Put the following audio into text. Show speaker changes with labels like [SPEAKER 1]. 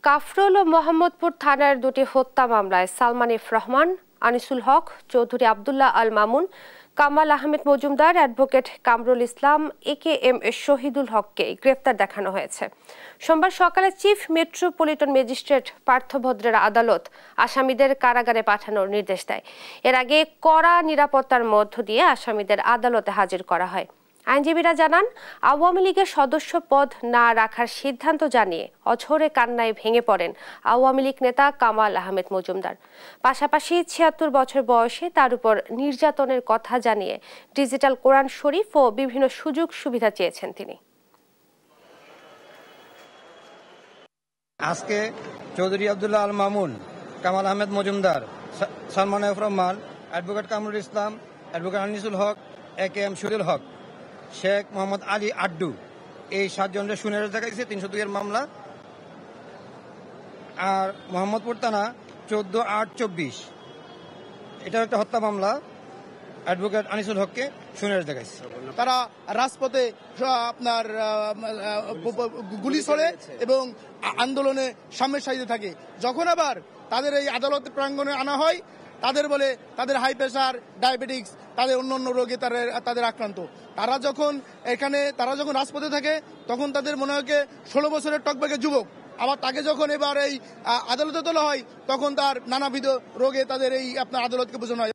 [SPEAKER 1] কাফরুল ও মোহাম্মদপুর থানার দুটি হত্যা মামলায় সালমান এফ রহমান, আনিসুল হক, চৌধুরী আব্দুল্লাহ আল মামুন, কামাল আহমেদ মজুমদার, অ্যাডভোকেট কামরুল ইসলাম, AKM শহীদুল হককে গ্রেফতার দেখানো হয়েছে। সোমবার সকালে চিফ মেট্রোপলিটন ম্যাজিস্ট্রেট পার্থ ভদ্রের আদালত আসামিদের কারাগারে পাঠানোর নির্দেশ দেয়। এর আগে কড়া নিরাপত্তার মধ্য দিয়ে আসামিদের আদালতে হাজির করা হয়। আইনজীবীরা জানান, আওয়ামী লীগের সদস্য পদ না রাখার সিদ্ধান্ত জানিয়ে অঝোরে কান্নায় ভেঙে পড়েন আওয়ামী লীগ নেতা কামাল আহমেদ মজুমদার। পাশাপাশি ৭৬ বছর বয়সে তার উপর নির্যাতনের কথা জানিয়ে ডিজিটাল কোরআন শরীফ ও বিভিন্ন সুযোগ সুবিধা চেয়েছেন তিনি।
[SPEAKER 2] আজকে Chowdhury Abdullah Al Mamun, Kamal Ahmed Majumdar, Salman F Rahman, advocate Kamrul Islam, advocate Anisul হক, AKM শহীদুল হক, শেখ মোহাম্মদ আলী আড্ডু, এই 7 জনের শুনানি দেখাইছে 302 এর মামলা। আর মোহাম্মদপুর থানা 14/8/24 এটার একটা হত্যা মামলা, অ্যাডভোকেট আনিসুল হককে শুনানি দেখাইছে।
[SPEAKER 3] তারা রাজপথে আপনার গুলি ছড়ে এবং আন্দোলনে সামনের সারিতে থাকে। যখন আবার তাদের এই আদালত প্রাঙ্গণে আনা হয়, তাদের বলে তাদের হাই প্রেশার, ডায়াবেটিক্স, তাদের অন্যান্য রোগে তাদের আক্রান্ত। তারা যখন রাজপথে থাকে তখন তাদের মনে হয় 16 বছরের টকবকে যুবক। আবার তাকে যখন এবার এই আদালতে তোলা হয় তখন তার নানাবিধ রোগে তাদের এই আপনার আদালতকে বোঝানো হয়।